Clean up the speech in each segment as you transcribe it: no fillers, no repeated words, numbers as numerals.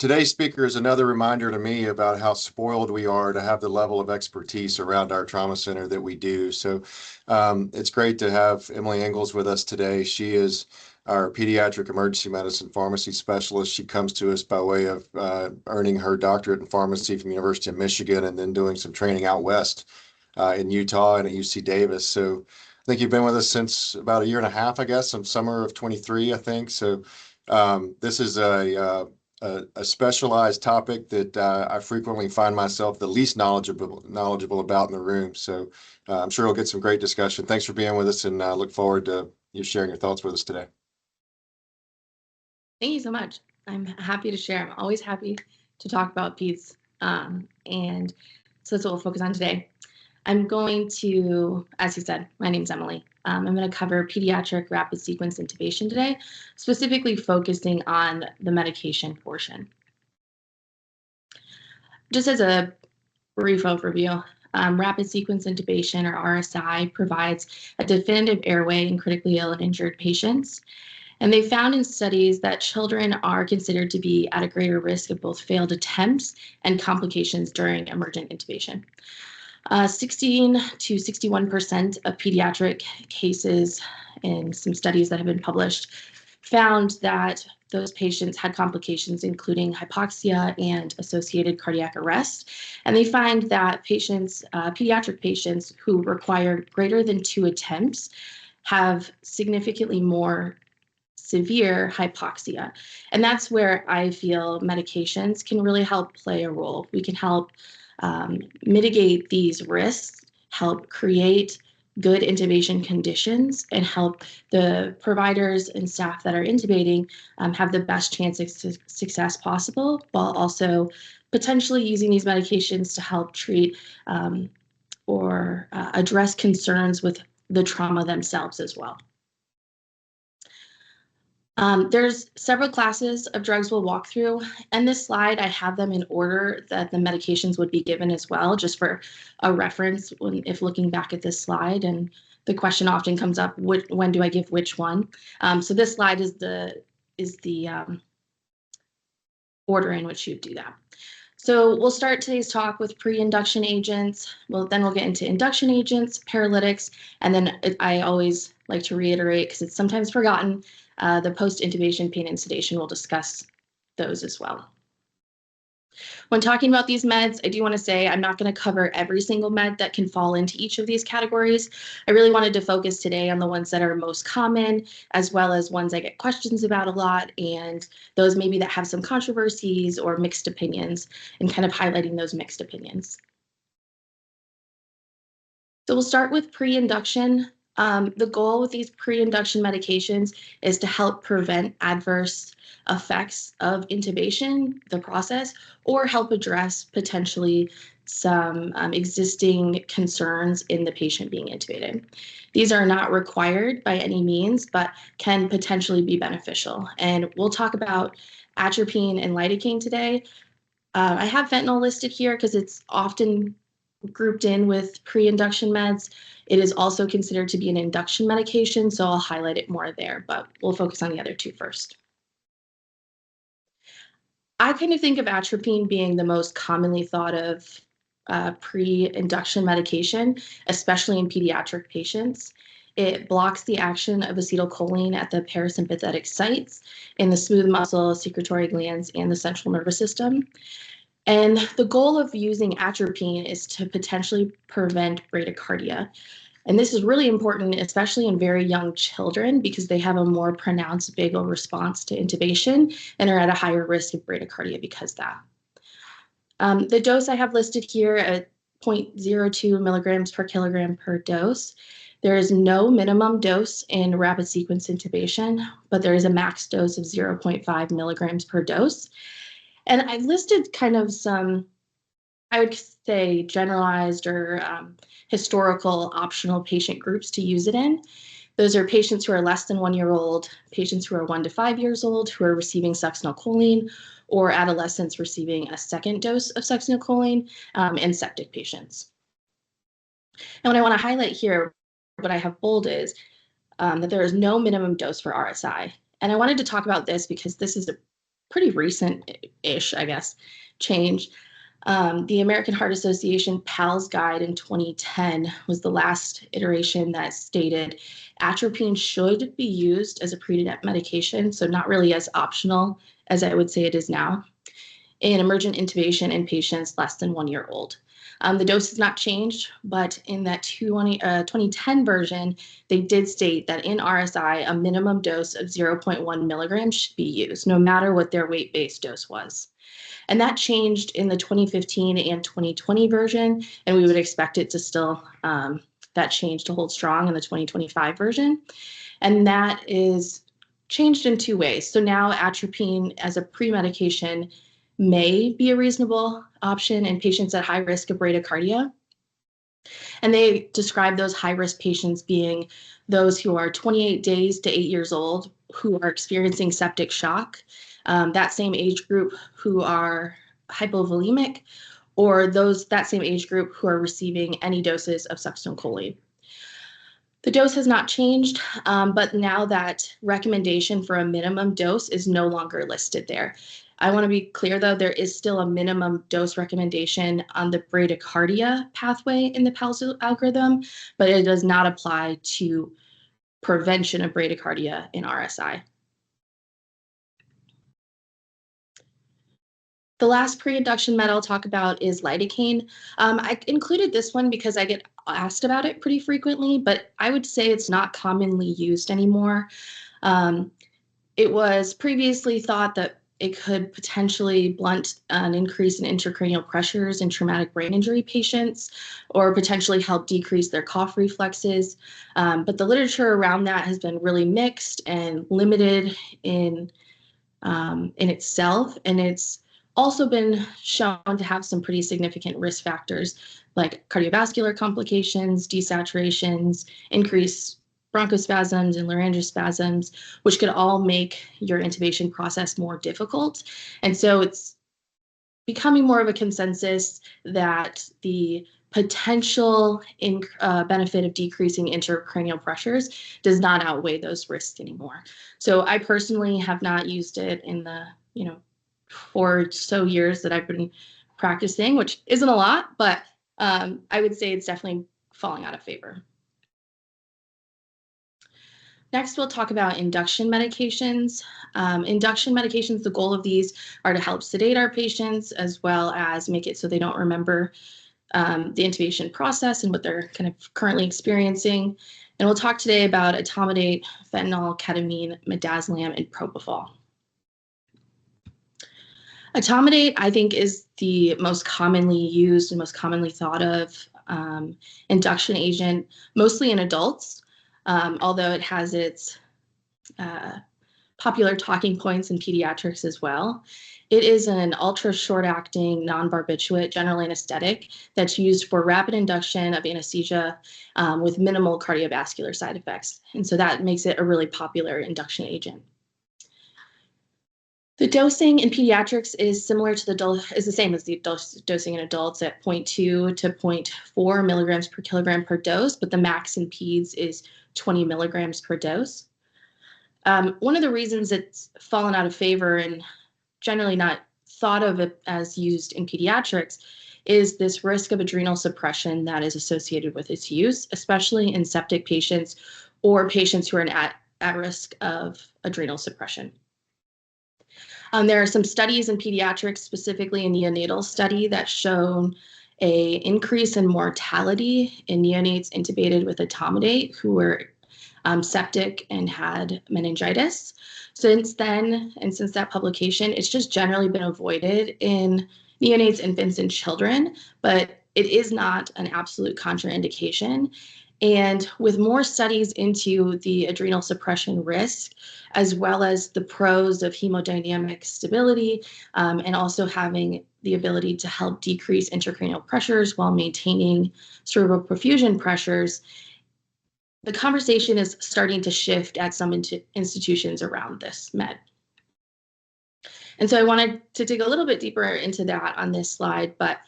today's speaker is another reminder to me about how spoiled we are to have the level of expertise around our trauma center that we do. So it's great to have Emily Ingalls with us today. She is our pediatric emergency medicine pharmacy specialist. She comes to us by way of earning her doctorate in pharmacy from the University of Michigan and then doing some training out west in Utah and at UC Davis. So I think you've been with us since about a year and a half, I guess, in summer of 23, I think. So this is a specialized topic that I frequently find myself the least knowledgeable about in the room. So I'm sure we'll get some great discussion. Thanks for being with us, and look forward to you sharing your thoughts with us today. Thank you so much. I'm happy to share. I'm always happy to talk about peds. And so that's what we'll focus on today. I'm going to, as you said, my name's Emily. I'm going to cover pediatric rapid sequence intubation today, specifically focusing on the medication portion. Just as a brief overview, rapid sequence intubation, or RSI, provides a definitive airway in critically ill and injured patients. And they found in studies that children are considered to be at a greater risk of both failed attempts and complications during emergent intubation. 16 to 61% of pediatric cases in some studies that have been published found that those patients had complications, including hypoxia and associated cardiac arrest. And they find that patients, pediatric patients who require greater than 2 attempts have significantly more severe hypoxia. And that's where I feel medications can really help play a role. We can help mitigate these risks, help create good intubation conditions, and help the providers and staff that are intubating have the best chance of success possible, while also potentially using these medications to help treat or address concerns with the trauma themselves as well. There's several classes of drugs we'll walk through, and this slide, I have them in order that the medications would be given as well, just for a reference if looking back at this slide. And the question often comes up, when do I give which one? So this slide is the order in which you do that. So we'll start today's talk with pre-induction agents. Then we'll get into induction agents, paralytics, and then I always like to reiterate, because it's sometimes forgotten, the post-intubation pain and sedation. We'll discuss those as well. When talking about these meds, I do want to say I'm not going to cover every single med that can fall into each of these categories. I really wanted to focus today on the ones that are most common, as well as ones I get questions about a lot, and those maybe that have some controversies or mixed opinions, and kind of highlighting those mixed opinions. So we'll start with pre-induction. The goal with these pre-induction medications is to help prevent adverse effects of intubation, the process, or help address potentially some existing concerns in the patient being intubated. These are not required by any means, but can potentially be beneficial. And we'll talk about atropine and lidocaine today. I have fentanyl listed here because it's often grouped in with pre-induction meds. It is also considered to be an induction medication, so I'll highlight it more there, but we'll focus on the other two first. I kind of think of atropine being the most commonly thought of pre-induction medication, especially in pediatric patients. It blocks the action of acetylcholine at the parasympathetic sites in the smooth muscle, secretory glands, and the central nervous system. And the goal of using atropine is to potentially prevent bradycardia. And this is really important, especially in very young children, because they have a more pronounced vagal response to intubation and are at a higher risk of bradycardia because of that. The dose I have listed here at 0.02 milligrams per kilogram per dose. There is no minimum dose in rapid sequence intubation, but there is a max dose of 0.5 milligrams per dose. And I've listed kind of some, I would say, generalized or historical optional patient groups to use it in. Those are patients who are less than 1 year old, patients who are 1 to 5 years old who are receiving succinylcholine, or adolescents receiving a second dose of succinylcholine, and septic patients. And what I want to highlight here, what I have bold is that there is no minimum dose for RSI. And I wanted to talk about this because this is pretty recent-ish, I guess, change. The American Heart Association PALS guide in 2010 was the last iteration that stated atropine should be used as a pre-medication, so not really as optional as I would say it is now, in emergent intubation in patients less than 1 year old. The dose has not changed, but in that 2010 version, they did state that in RSI, a minimum dose of 0.1 milligrams should be used, no matter what their weight-based dose was. And that changed in the 2015 and 2020 version, and we would expect it to still, that change to hold strong in the 2025 version. And that is changed in two ways. So now atropine as a pre-medication may be a reasonable option in patients at high risk of bradycardia. And they describe those high-risk patients being those who are 28 days to 8 years old, who are experiencing septic shock, that same age group who are hypovolemic, or that same age group who are receiving any doses of succinylcholine. The dose has not changed, but now that recommendation for a minimum dose is no longer listed there. I want to be clear, though, there is still a minimum dose recommendation on the bradycardia pathway in the PALS algorithm, but it does not apply to prevention of bradycardia in RSI. The last pre-induction med I'll talk about is lidocaine. I included this one because I get asked about it pretty frequently, but I would say it's not commonly used anymore. It was previously thought that it could potentially blunt an increase in intracranial pressures in traumatic brain injury patients, or potentially help decrease their cough reflexes. But the literature around that has been really mixed and limited in itself, and it's also been shown to have some pretty significant risk factors like cardiovascular complications, desaturations, increased bronchospasms and laryngospasms, which could all make your intubation process more difficult. And so it's becoming more of a consensus that the potential benefit of decreasing intracranial pressures does not outweigh those risks anymore. So I personally have not used it in the 4 or so years that I've been practicing, which isn't a lot, but I would say it's definitely falling out of favor. Next, we'll talk about induction medications. Induction medications, the goal of these are to help sedate our patients as well as make it so they don't remember the intubation process and what they're kind of currently experiencing. And we'll talk today about etomidate, fentanyl, ketamine, midazolam, and propofol. Etomidate, I think, is the most commonly used and most commonly thought of induction agent, mostly in adults. Although it has its popular talking points in pediatrics as well. It is an ultra short-acting, non-barbiturate general anesthetic that's used for rapid induction of anesthesia with minimal cardiovascular side effects. And so that makes it a really popular induction agent. The dosing in pediatrics is similar to the same as the dosing in adults at 0.2 to 0.4 milligrams per kilogram per dose, but the max in peds is 20 milligrams per dose. One of the reasons it's fallen out of favor and generally not thought of it as used in pediatrics is this risk of adrenal suppression that is associated with its use, especially in septic patients or patients who are at risk of adrenal suppression. There are some studies in pediatrics, specifically a neonatal study, that shown an increase in mortality in neonates intubated with etomidate who were septic and had meningitis. Since then, and since that publication, it's just generally been avoided in neonates, infants, and children, but it is not an absolute contraindication. And with more studies into the adrenal suppression risk, as well as the pros of hemodynamic stability, and also having the ability to help decrease intracranial pressures while maintaining cerebral perfusion pressures, the conversation is starting to shift at some institutions around this med. And so I wanted to dig a little bit deeper into that on this slide, but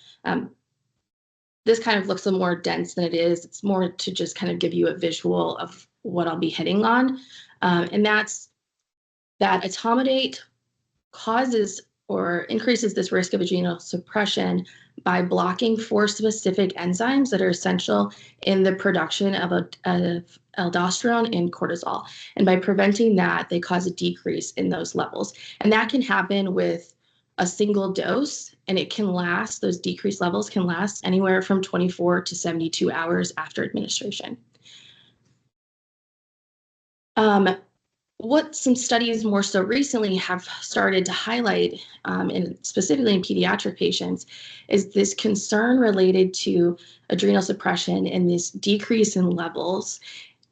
this kind of looks a little more dense than it is. It's more to just kind of give you a visual of what I'll be hitting on. And that's that etomidate causes or increases this risk of adrenal suppression by blocking 4 specific enzymes that are essential in the production of aldosterone and cortisol. And by preventing that, they cause a decrease in those levels. And that can happen with a single dose, and it can last, those decreased levels can last anywhere from 24 to 72 hours after administration. What some studies more so recently have started to highlight, and specifically in pediatric patients, is this concern related to adrenal suppression and this decrease in levels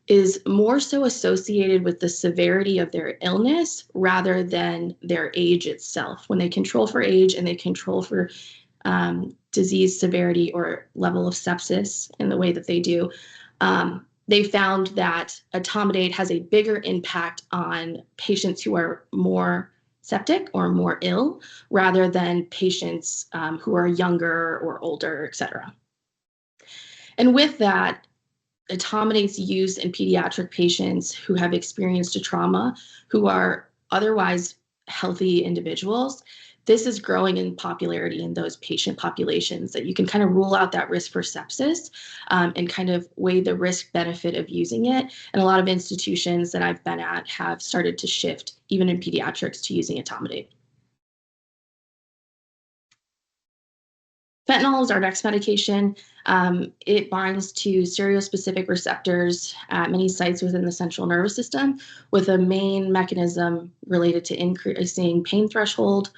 is more so associated with the severity of their illness rather than their age itself. When they control for age and they control for disease severity or level of sepsis in the way that they do, they found that etomidate has a bigger impact on patients who are more septic or more ill rather than patients who are younger or older, et cetera. And with that, etomidate's use in pediatric patients who have experienced a trauma, who are otherwise healthy individuals, this is growing in popularity in those patient populations that you can kind of rule out that risk for sepsis and kind of weigh the risk benefit of using it. And a lot of institutions that I've been at have started to shift, even in pediatrics, to using etomidate. Fentanyl is our next medication. It binds to stereospecific receptors at many sites within the central nervous system with a main mechanism related to increasing pain threshold,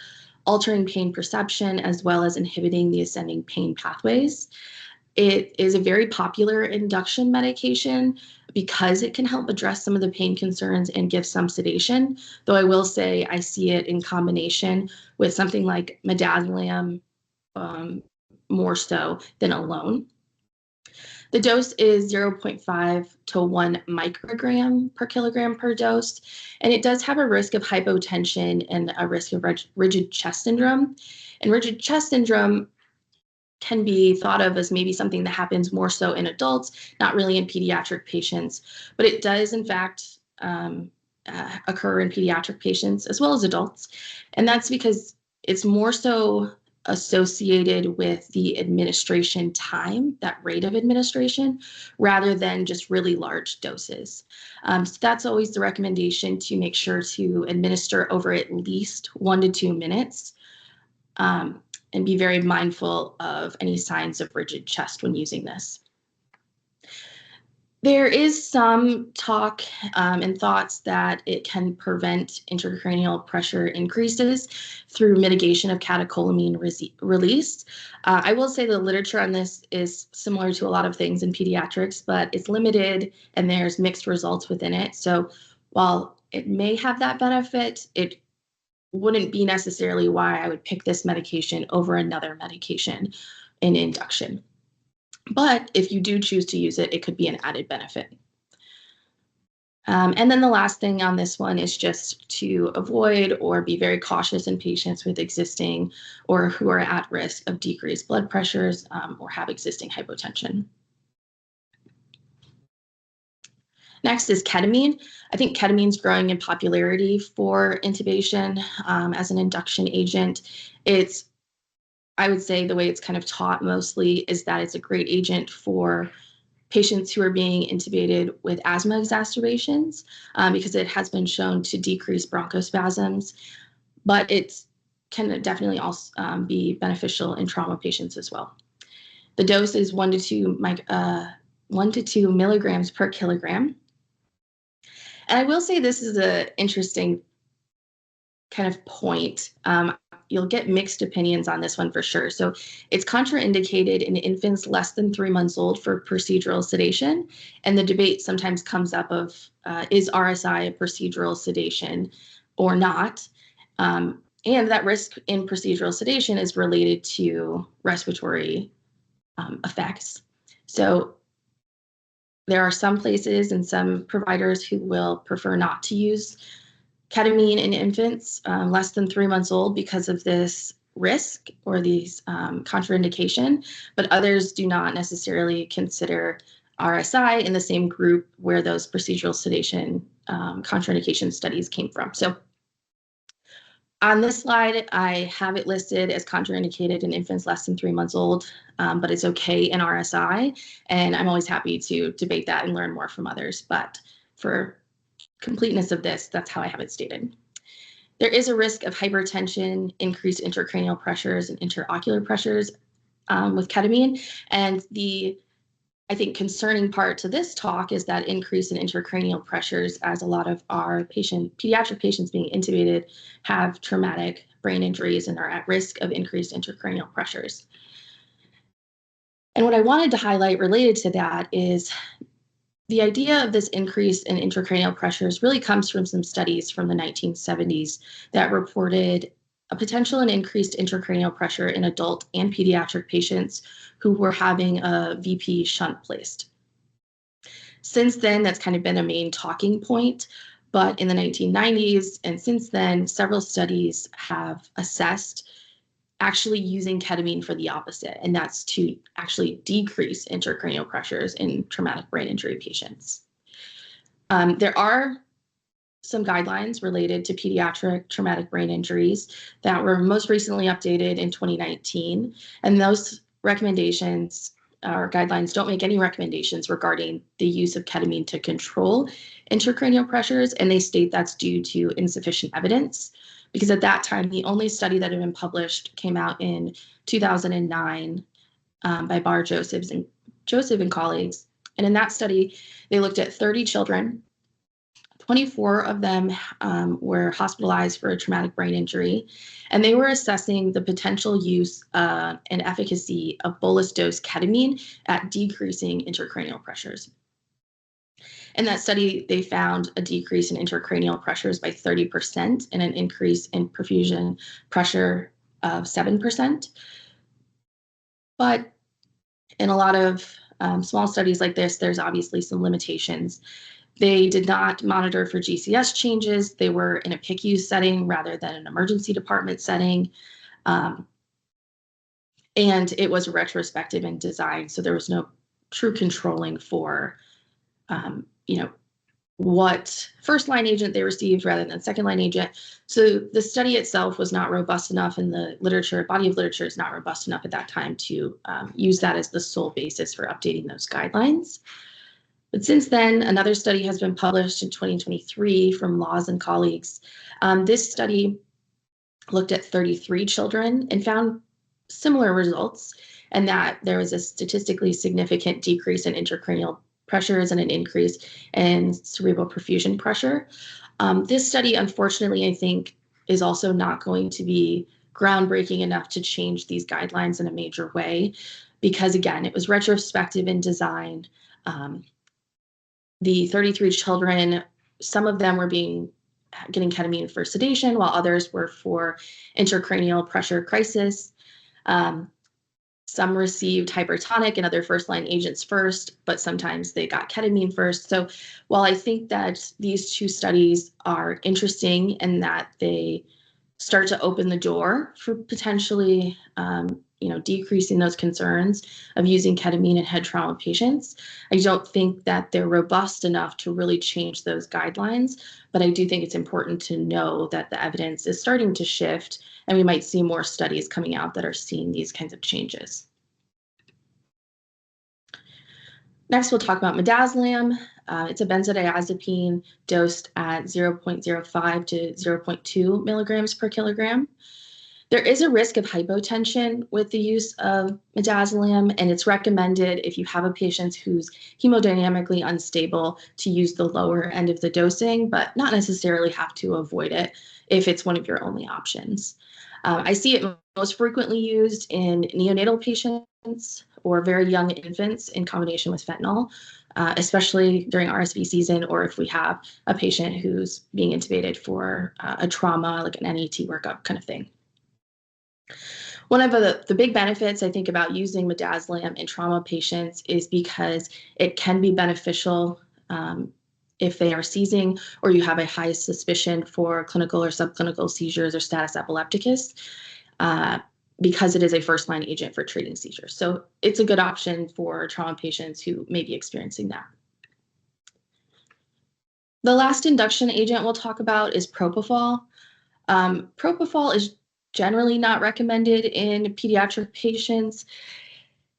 altering pain perception, as well as inhibiting the ascending pain pathways. It is a very popular induction medication because it can help address some of the pain concerns and give some sedation, though I will say I see it in combination with something like midazolam, more so than alone. The dose is 0.5 to 1 microgram per kilogram per dose, and it does have a risk of hypotension and a risk of rigid chest syndrome. And rigid chest syndrome can be thought of as maybe something that happens more so in adults, not really in pediatric patients, but it does in fact occur in pediatric patients as well as adults. And that's because it's more so associated with the administration time, that rate of administration, rather than just really large doses. So that's always the recommendation, to make sure to administer over at least 1 to 2 minutes and be very mindful of any signs of rigid chest when using this. There is some talk and thoughts that it can prevent intracranial pressure increases through mitigation of catecholamine release. I will say the literature on this is similar to a lot of things in pediatrics, but it's limited and there's mixed results within it. So while it may have that benefit, it wouldn't be necessarily why I would pick this medication over another medication in induction. But if you do choose to use it, it could be an added benefit. And then the last thing on this one is just to avoid or be very cautious in patients with existing or who are at risk of decreased blood pressures or have existing hypotension. Next is ketamine. I think ketamine's growing in popularity for intubation as an induction agent. I would say the way it's kind of taught mostly is that it's a great agent for patients who are being intubated with asthma exacerbations because it has been shown to decrease bronchospasms, but it can definitely also be beneficial in trauma patients as well. The dose is 1 to 2 milligrams per kilogram. And I will say this is an interesting kind of point. You'll get mixed opinions on this one for sure. So it's contraindicated in infants less than 3 months old for procedural sedation. And the debate sometimes comes up of, is RSI a procedural sedation or not? And that risk in procedural sedation is related to respiratory effects. So there are some places and some providers who will prefer not to use ketamine in infants less than 3 months old because of this risk or these contraindication, but others do not necessarily consider RSI in the same group where those procedural sedation contraindication studies came from. So On this slide, I have it listed as contraindicated in infants less than 3 months old, but it's okay in RSI. And I'm always happy to debate that and learn more from others. But for completeness of this, that's how I have it stated. There is a risk of hypertension, increased intracranial pressures, and interocular pressures with ketamine. And the, I think, concerning part to this talk is that increase in intracranial pressures, as a lot of our pediatric patients being intubated have traumatic brain injuries and are at risk of increased intracranial pressures. And what I wanted to highlight related to that is the idea of this increase in intracranial pressures really comes from some studies from the 1970s that reported a potential and increased intracranial pressure in adult and pediatric patients who were having a VP shunt placed. Since then, that's kind of been a main talking point, but in the 1990s and since then, several studies have assessed actually using ketamine for the opposite, and that's to actually decrease intracranial pressures in traumatic brain injury patients. There are some guidelines related to pediatric traumatic brain injuries that were most recently updated in 2019, and those recommendations or guidelines don't make any recommendations regarding the use of ketamine to control intracranial pressures, and they state that's due to insufficient evidence. Because at that time, the only study that had been published came out in 2009 by Joseph and colleagues. And in that study, they looked at 30 children. 24 of them were hospitalized for a traumatic brain injury, and they were assessing the potential use and efficacy of bolus dose ketamine at decreasing intracranial pressures. In that study, they found a decrease in intracranial pressures by 30% and an increase in perfusion pressure of 7%. But in a lot of small studies like this, there's obviously some limitations. They did not monitor for GCS changes. They were in a PICU setting rather than an emergency department setting. And it was retrospective in design, so there was no true controlling for what first-line agent they received rather than second-line agent. So the study itself was not robust enough, and the body of literature is not robust enough at that time to use that as the sole basis for updating those guidelines. But since then, another study has been published in 2023 from Laws and colleagues. This study looked at 33 children and found similar results, and that there was a statistically significant decrease in intracranial pressures and an increase in cerebral perfusion pressure. This study, unfortunately, I think, is also not going to be groundbreaking enough to change these guidelines in a major way, because again, it was retrospective in design. The 33 children, some of them were getting ketamine for sedation, while others were for intracranial pressure crisis. Some received hypertonic and other first-line agents first, but sometimes they got ketamine first. So while I think that these two studies are interesting and that they start to open the door for potentially decreasing those concerns of using ketamine in head trauma patients, I don't think that they're robust enough to really change those guidelines. But I do think it's important to know that the evidence is starting to shift, and we might see more studies coming out that are seeing these kinds of changes. Next, we'll talk about midazolam. It's a benzodiazepine dosed at 0.05 to 0.2 milligrams per kilogram. There is a risk of hypotension with the use of midazolam, and it's recommended if you have a patient who's hemodynamically unstable to use the lower end of the dosing, but not necessarily have to avoid it if it's one of your only options. I see it most frequently used in neonatal patients or very young infants in combination with fentanyl, especially during RSV season, or if we have a patient who's being intubated for a trauma, like an NET workup kind of thing. One of the big benefits I think about using midazolam in trauma patients is because it can be beneficial if they are seizing or you have a high suspicion for clinical or subclinical seizures or status epilepticus, because it is a first-line agent for treating seizures. So it's a good option for trauma patients who may be experiencing that. The last induction agent we'll talk about is propofol. Propofol is generally not recommended in pediatric patients.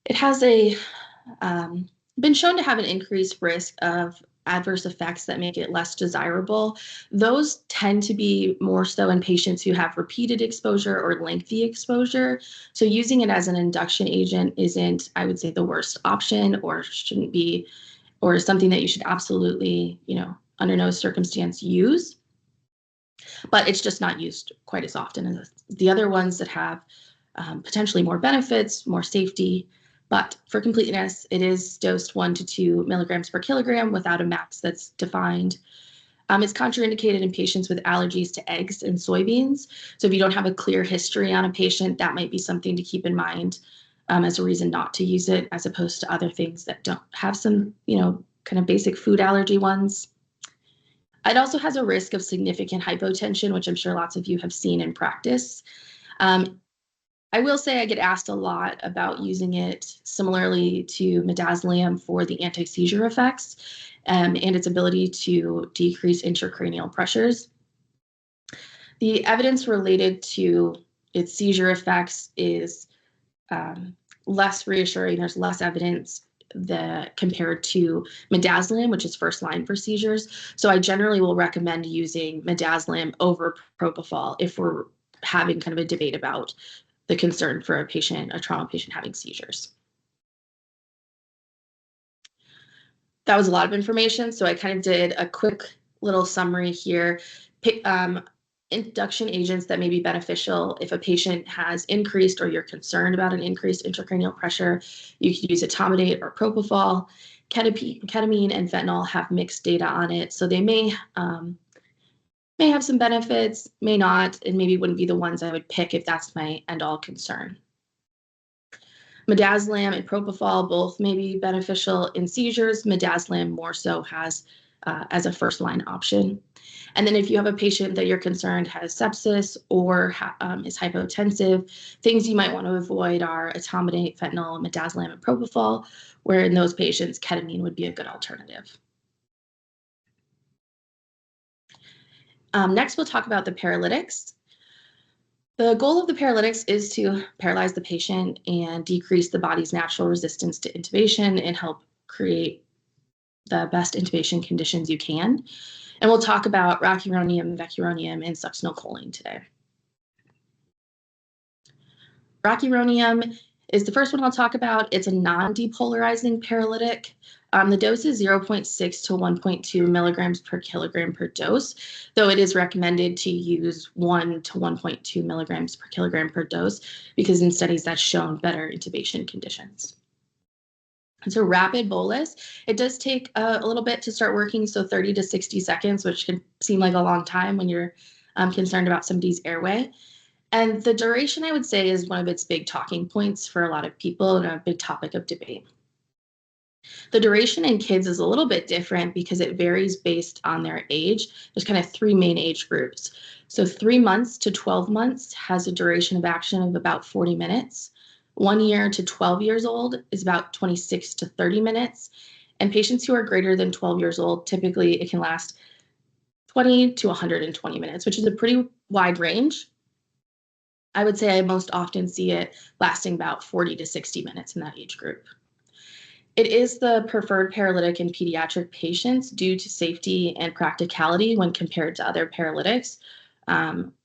It has been shown to have an increased risk of adverse effects that make it less desirable. Those tend to be more so in patients who have repeated exposure or lengthy exposure. So using it as an induction agent isn't, I would say, the worst option, or shouldn't be, or something that you should absolutely, under no circumstance use. But it's just not used quite as often as the other ones that have potentially more benefits, more safety. But for completeness, it is dosed 1 to 2 milligrams per kilogram without a max that's defined. It's contraindicated in patients with allergies to eggs and soybeans. So if you don't have a clear history on a patient, that might be something to keep in mind as a reason not to use it, as opposed to other things that don't have some, kind of basic food allergy ones. It also has a risk of significant hypotension, which I'm sure lots of you have seen in practice. I will say I get asked a lot about using it similarly to midazolam for the anti-seizure effects and its ability to decrease intracranial pressures. The evidence related to its seizure effects is less reassuring. There's less evidence compared to midazolam, which is first line for seizures. So I generally will recommend using midazolam over propofol if we're having kind of a debate about the concern for a trauma patient having seizures. That was a lot of information, so I kind of did a quick little summary here. Induction agents that may be beneficial if a patient has increased, or you're concerned about an increased intracranial pressure. You could use etomidate or propofol. Ketamine and fentanyl have mixed data on it, so they may have some benefits, may not, and maybe wouldn't be the ones I would pick if that's my end-all concern. Midazolam and propofol both may be beneficial in seizures. Midazolam more so has as a first-line option. And then if you have a patient that you're concerned has sepsis or is hypotensive, things you might want to avoid are etomidate, fentanyl, midazolam, and propofol, where in those patients, ketamine would be a good alternative. Next, we'll talk about the paralytics. The goal of the paralytics is to paralyze the patient and decrease the body's natural resistance to intubation and help create the best intubation conditions you can. And we'll talk about rocuronium, vecuronium, and succinylcholine today. Rocuronium is the first one I'll talk about. It's a non-depolarizing paralytic. The dose is 0.6 to 1.2 milligrams per kilogram per dose, though it is recommended to use 1 to 1.2 milligrams per kilogram per dose because in studies that's shown better intubation conditions. It's a rapid bolus. It does take a little bit to start working, so 30 to 60 seconds, which can seem like a long time when you're concerned about somebody's airway. And the duration, I would say, is one of its big talking points for a lot of people and a big topic of debate. The duration in kids is a little bit different because it varies based on their age. There's kind of 3 main age groups. So 3 months to 12 months has a duration of action of about 40 minutes. 1 year to 12 years old is about 26 to 30 minutes. And patients who are greater than 12 years old, typically it can last 20 to 120 minutes, which is a pretty wide range. I would say I most often see it lasting about 40 to 60 minutes in that age group. It is the preferred paralytic in pediatric patients due to safety and practicality when compared to other paralytics,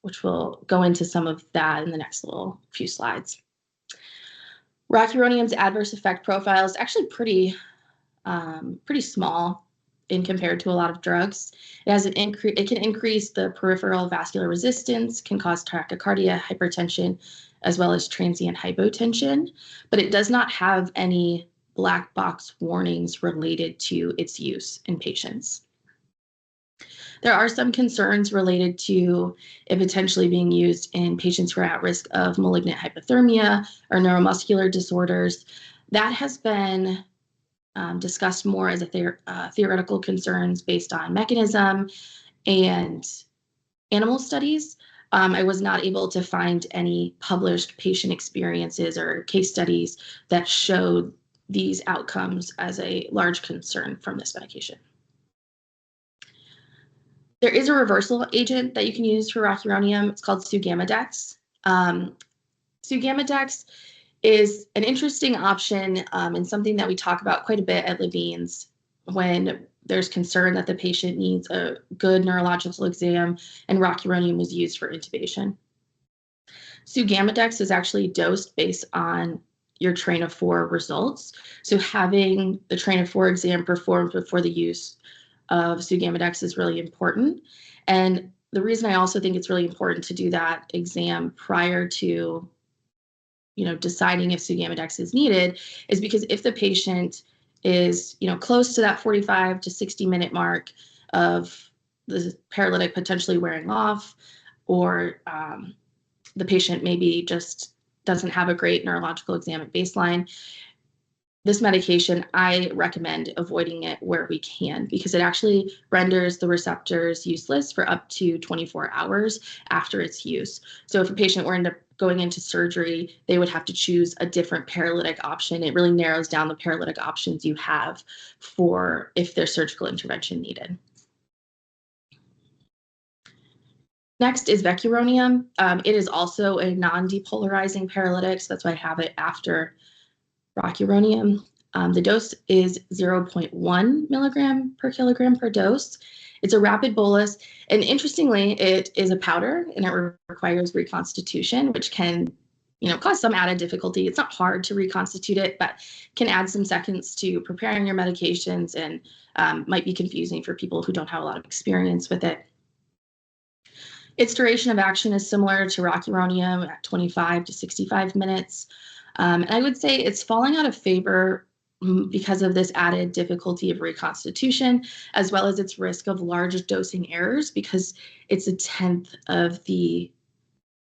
which we'll go into some of that in the next little few slides. Rocuronium's adverse effect profile is actually pretty small in compared to a lot of drugs. It can increase the peripheral vascular resistance, can cause tachycardia, hypertension, as well as transient hypotension, but it does not have any black box warnings related to its use in patients. There are some concerns related to it potentially being used in patients who are at risk of malignant hypothermia or neuromuscular disorders. That has been discussed more as a theoretical concerns based on mechanism and animal studies. I was not able to find any published patient experiences or case studies that showed these outcomes as a large concern from this medication. There is a reversal agent that you can use for rocuronium. It's called sugammadex. Sugammadex is an interesting option and something that we talk about quite a bit at Levine's when there's concern that the patient needs a good neurological exam and rocuronium was used for intubation. Sugammadex is actually dosed based on your train of 4 results. So having the train of 4 exam performed before the use of sugammadex is really important. And the reason I also think it's really important to do that exam prior to deciding if sugammadex is needed is because if the patient is, close to that 45 to 60-minute mark of the paralytic potentially wearing off, or the patient maybe just doesn't have a great neurological exam at baseline, this medication, I recommend avoiding it where we can because it actually renders the receptors useless for up to 24 hours after its use. So if a patient were going into surgery, they would have to choose a different paralytic option. It really narrows down the paralytic options you have for if there's surgical intervention needed. Next is vecuronium. It is also a non-depolarizing paralytic, so that's why I have it after rocuronium. The dose is 0.1 milligram per kilogram per dose. It's a rapid bolus, and interestingly, it is a powder, and it requires reconstitution, which can, cause some added difficulty. It's not hard to reconstitute it, but can add some seconds to preparing your medications, and might be confusing for people who don't have a lot of experience with it. Its duration of action is similar to rocuronium at 25 to 65 minutes. And I would say it's falling out of favor because of this added difficulty of reconstitution, as well as its risk of large dosing errors because it's a 1/10 of the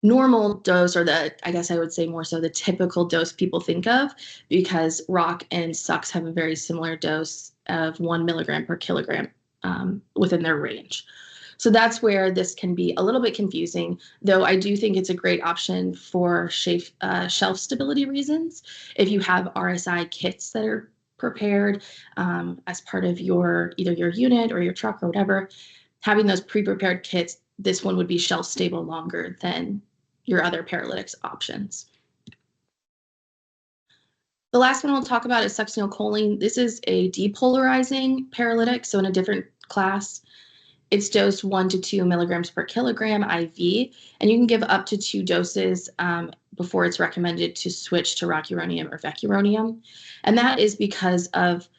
normal dose, or I guess I would say more so the typical dose people think of, because rock and sucks have a very similar dose of 1 milligram per kilogram within their range. So that's where this can be a little bit confusing, though I do think it's a great option for shelf stability reasons. If you have RSI kits that are prepared as part of either your unit or your truck or whatever, having those pre-prepared kits, this one would be shelf stable longer than your other paralytics options. The last one we'll talk about is succinylcholine. This is a depolarizing paralytic, so in a different class. It's dosed 1 to 2 milligrams per kilogram IV, and you can give up to 2 doses before it's recommended to switch to rocuronium or vecuronium. And that is because of,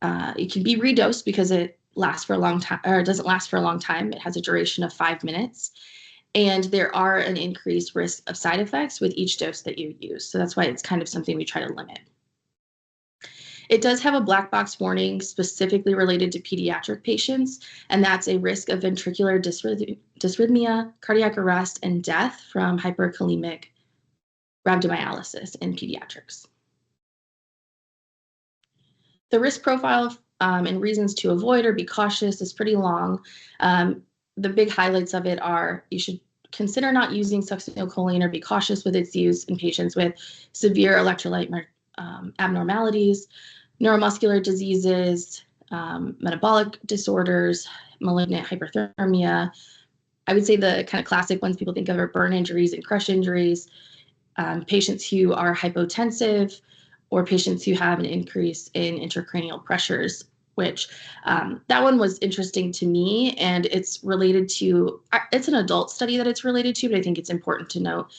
it can be redosed because it lasts for a long time, or it doesn't last for a long time. It has a duration of 5 minutes. And there are an increased risk of side effects with each dose that you use. So that's why it's kind of something we try to limit. It does have a black box warning specifically related to pediatric patients, and that's a risk of ventricular dysrhythmia, cardiac arrest, and death from hyperkalemic rhabdomyolysis in pediatrics. The risk profile and reasons to avoid or be cautious is pretty long. The big highlights of it are you should consider not using succinylcholine or be cautious with its use in patients with severe electrolyte abnormalities, neuromuscular diseases, metabolic disorders, malignant hyperthermia. I would say the kind of classic ones people think of are burn injuries and crush injuries, patients who are hypotensive, or patients who have an increase in intracranial pressures, which that one was interesting to me, and it's related to, it's an adult study that it's related to, but I think it's important to note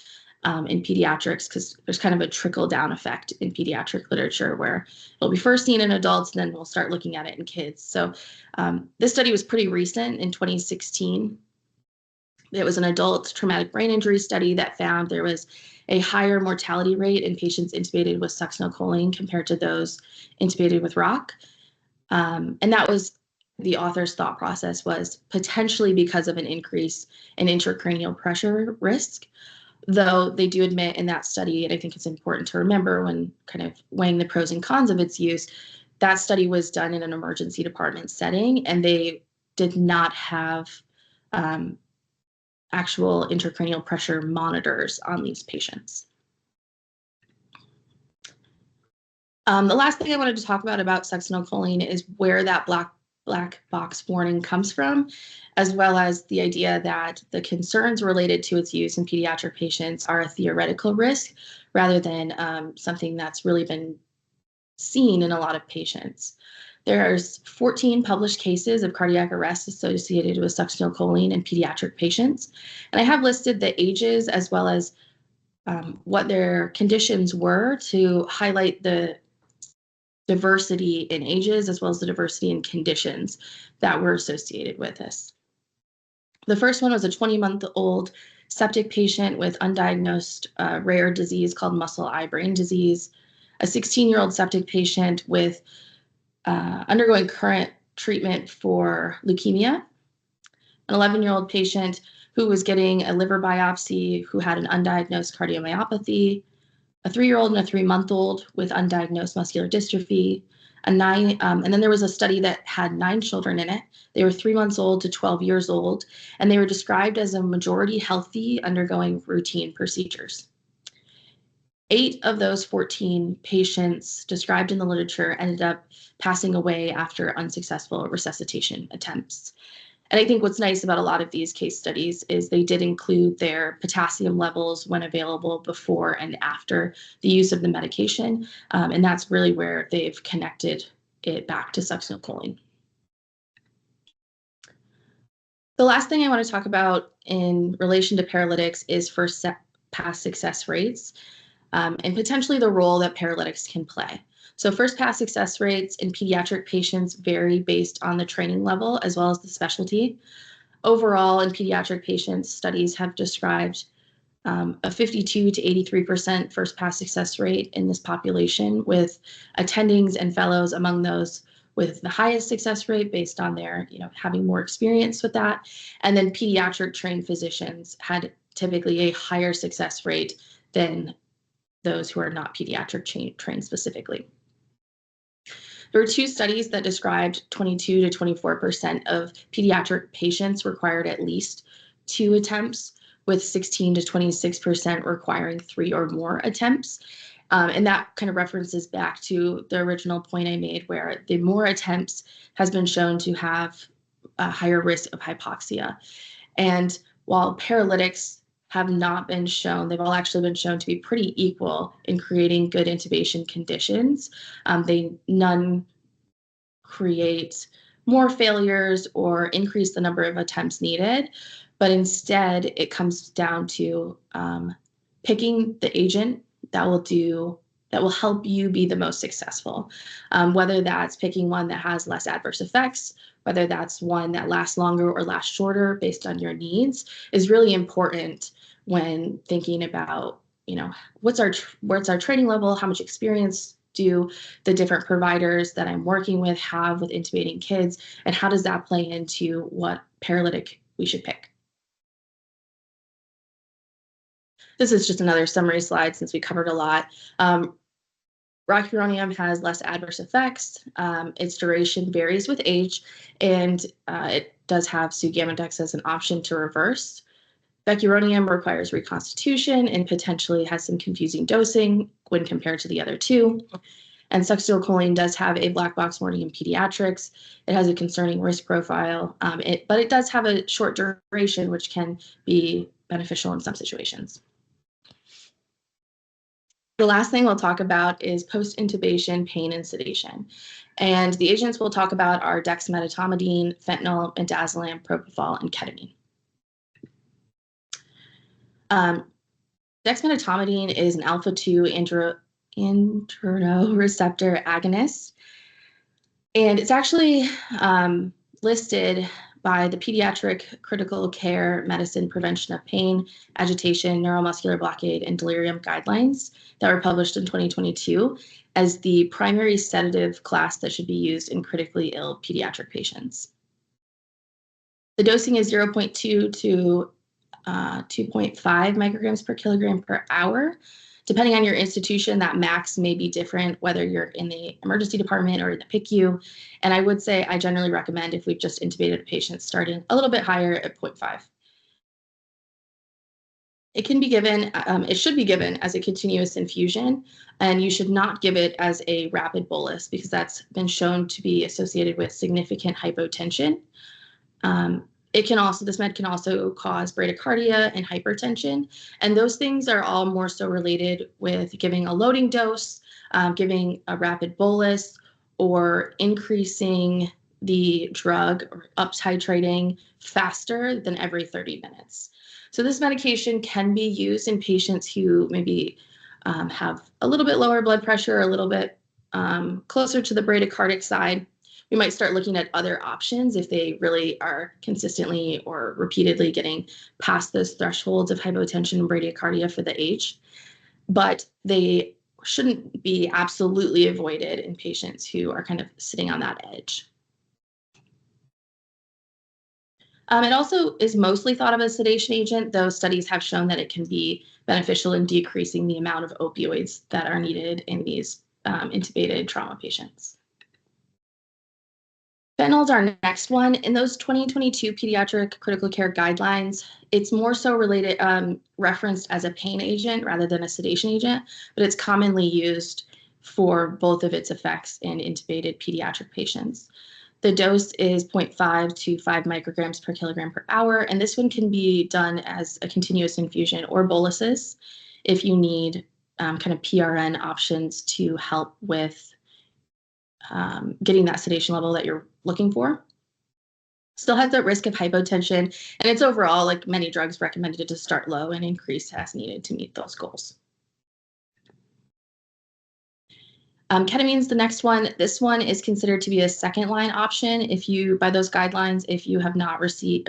in pediatrics because there's kind of a trickle down effect in pediatric literature where it'll be first seen in adults, and then we'll start looking at it in kids. So this study was pretty recent in 2016. It was an adult traumatic brain injury study that found there was a higher mortality rate in patients intubated with succinylcholine compared to those intubated with rock. And that was the author's thought process was potentially because of an increase in intracranial pressure risk, though they do admit in that study, and I think it's important to remember when kind of weighing the pros and cons of its use, that study was done in an emergency department setting, and they did not have actual intracranial pressure monitors on these patients. The last thing I wanted to talk about succinylcholine is where that black black box warning comes from, as well as the idea that the concerns related to its use in pediatric patients are a theoretical risk rather than something that's really been seen in a lot of patients. There's 14 published cases of cardiac arrest associated with succinylcholine in pediatric patients. And I have listed the ages as well as what their conditions were to highlight the diversity in ages as well as the diversity in conditions that were associated with this. The first one was a 20-month-old septic patient with undiagnosed rare disease called muscle eye brain disease, a 16-year-old septic patient with undergoing current treatment for leukemia, an 11-year-old patient who was getting a liver biopsy who had an undiagnosed cardiomyopathy, a 3-year-old and a 3-month-old with undiagnosed muscular dystrophy, and then there was a study that had 9 children in it. They were 3 months old to 12 years old, and they were described as a majority healthy, undergoing routine procedures. 8 of those 14 patients described in the literature ended up passing away after unsuccessful resuscitation attempts. And I think what's nice about a lot of these case studies is they did include their potassium levels when available before and after the use of the medication. And that's really where they've connected it back to succinylcholine. The last thing I want to talk about in relation to paralytics is first pass success rates and potentially the role that paralytics can play. So first pass success rates in pediatric patients vary based on the training level as well as the specialty. Overall, in pediatric patients, studies have described a 52 to 83% first pass success rate in this population, with attendings and fellows among those with the highest success rate based on their, having more experience with that. And then pediatric trained physicians had typically a higher success rate than those who are not pediatric trained specifically. There were 2 studies that described 22 to 24% of pediatric patients required at least 2 attempts, with 16 to 26% requiring 3 or more attempts. And that kind of references back to the original point I made, where the more attempts has been shown to have a higher risk of hypoxia. And while paralytics have not been shown, they've all actually been shown to be pretty equal in creating good intubation conditions. None create more failures or increase the number of attempts needed, but instead it comes down to picking the agent that will help you be the most successful. Whether that's picking one that has less adverse effects, whether that's one that lasts longer or lasts shorter based on your needs, is really important when thinking about, what's our training level, how much experience do the different providers that I'm working with have with intubating kids, and how does that play into what paralytic we should pick. This is just another summary slide since we covered a lot. Rocuronium has less adverse effects. Its duration varies with age, and it does have Sugammadex as an option to reverse. Vecuronium requires reconstitution and potentially has some confusing dosing when compared to the other 2. And succinylcholine does have a black box warning in pediatrics. It has a concerning risk profile, but it does have a short duration, which can be beneficial in some situations. The last thing we'll talk about is post-intubation pain and sedation. And the agents we'll talk about are dexmedetomidine, fentanyl, midazolam, propofol, and ketamine. Dexmedetomidine is an alpha-2 androreceptor agonist, and it's actually listed by the Pediatric Critical Care Medicine Prevention of Pain, Agitation, Neuromuscular Blockade, and Delirium Guidelines that were published in 2022 as the primary sedative class that should be used in critically ill pediatric patients. The dosing is 0.2 to 2.5 micrograms per kilogram per hour. Depending on your institution, that max may be different, whether you're in the emergency department or in the PICU. And I would say I generally recommend, if we've just intubated a patient, starting a little bit higher at 0.5. It can be given, it should be given as a continuous infusion, and you should not give it as a rapid bolus because that's been shown to be associated with significant hypotension. This med can also cause bradycardia and hypertension, and those things are all more so related with giving a loading dose, giving a rapid bolus, or increasing the drug or up titrating faster than every 30 minutes. So this medication can be used in patients who maybe have a little bit lower blood pressure, a little bit closer to the bradycardic side. We might start looking at other options if they really are consistently or repeatedly getting past those thresholds of hypotension and bradycardia for the age. But they shouldn't be absolutely avoided in patients who are kind of sitting on that edge. It also is mostly thought of as a sedation agent, though studies have shown that it can be beneficial in decreasing the amount of opioids that are needed in these intubated trauma patients. Fentanyl's our next one. In those 2022 pediatric critical care guidelines, it's more so related, referenced as a pain agent rather than a sedation agent, but it's commonly used for both of its effects in intubated pediatric patients. The dose is 0.5 to 5 micrograms per kilogram per hour, and this one can be done as a continuous infusion or boluses if you need kind of PRN options to help with getting that sedation level that you're looking for. Still has that risk of hypotension, and it's overall, like many drugs, recommended to start low and increase as needed to meet those goals. Ketamine's the next one. This one is considered to be a second-line option if you, by those guidelines, if you have not achieved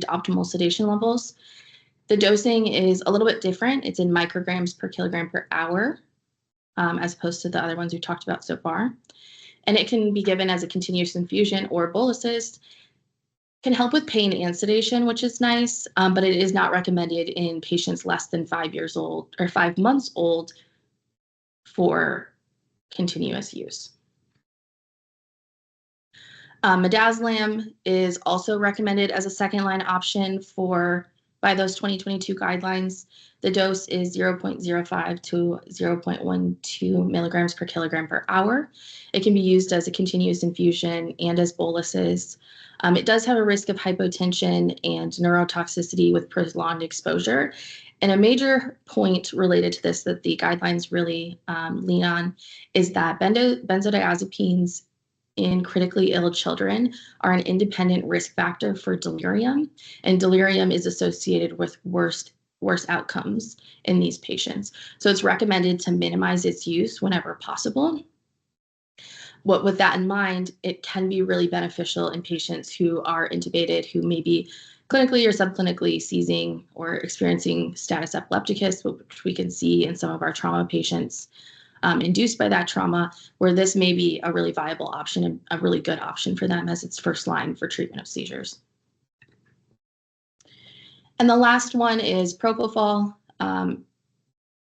optimal sedation levels. The dosing is a little bit different. It's in micrograms per kilogram per hour, as opposed to the other ones we've talked about so far. And it can be given as a continuous infusion or boluses. Can help with pain and sedation, which is nice, but it is not recommended in patients less than 5 years old or 5 months old for continuous use. Midazolam is also recommended as a second-line option by those 2022 guidelines. The dose is 0.05 to 0.12 milligrams per kilogram per hour. It can be used as a continuous infusion and as boluses. It does have a risk of hypotension and neurotoxicity with prolonged exposure. And a major point related to this that the guidelines really lean on is that benzodiazepines in critically ill children are an independent risk factor for delirium, and delirium is associated with worse outcomes in these patients. So it's recommended to minimize its use whenever possible. With that in mind, it can be really beneficial in patients who are intubated, who may be clinically or subclinically seizing or experiencing status epilepticus, which we can see in some of our trauma patients induced by that trauma, where this may be a really viable option and a really good option for them as its first line for treatment of seizures. And the last one is propofol.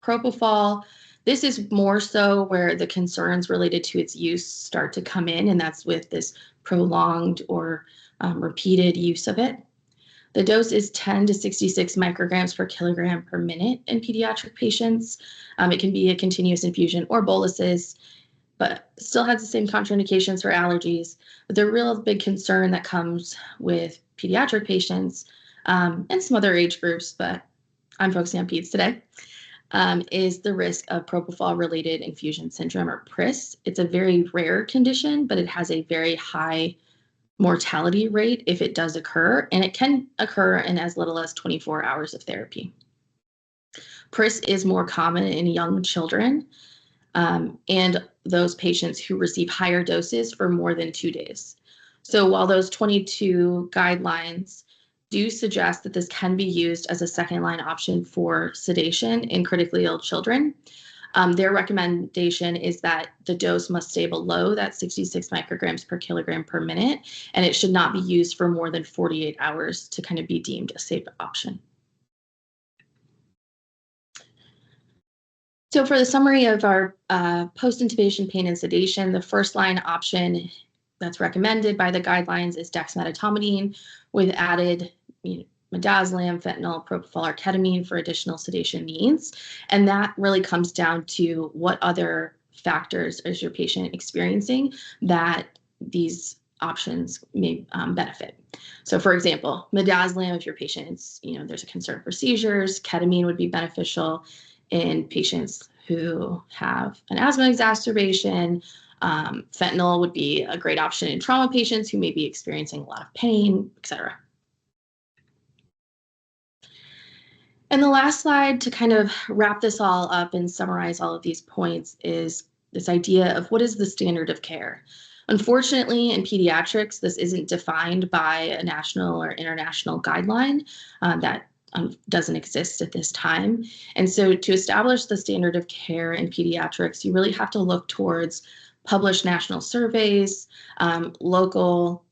Propofol, this is more so where the concerns related to its use start to come in, and that's with this prolonged or repeated use of it. The dose is 10 to 66 micrograms per kilogram per minute in pediatric patients. It can be a continuous infusion or boluses, but still has the same contraindications for allergies. But the real big concern that comes with pediatric patients and some other age groups, but I'm focusing on peds today, is the risk of propofol-related infusion syndrome, or PRIS. It's a very rare condition, but it has a very high mortality rate if it does occur, and it can occur in as little as 24 hours of therapy. PRIS is more common in young children and those patients who receive higher doses for more than 2 days. So while those 22 guidelines do suggest that this can be used as a second-line option for sedation in critically ill children, their recommendation is that the dose must stay below that 66 micrograms per kilogram per minute, and it should not be used for more than 48 hours to kind of be deemed a safe option. So for the summary of our post-intubation pain and sedation, the first-line option that's recommended by the guidelines is dexmedetomidine with added midazolam, fentanyl, propofol, or ketamine for additional sedation needs. And that really comes down to what other factors is your patient experiencing that these options may benefit. So for example, midazolam, if your patient's, there's a concern for seizures, ketamine would be beneficial in patients who have an asthma exacerbation. Fentanyl would be a great option in trauma patients who may be experiencing a lot of pain, etc. And the last slide to kind of wrap this all up and summarize all of these points is this idea of what is the standard of care. Unfortunately, in pediatrics, this isn't defined by a national or international guideline that doesn't exist at this time. And so to establish the standard of care in pediatrics, you really have to look towards published national surveys, local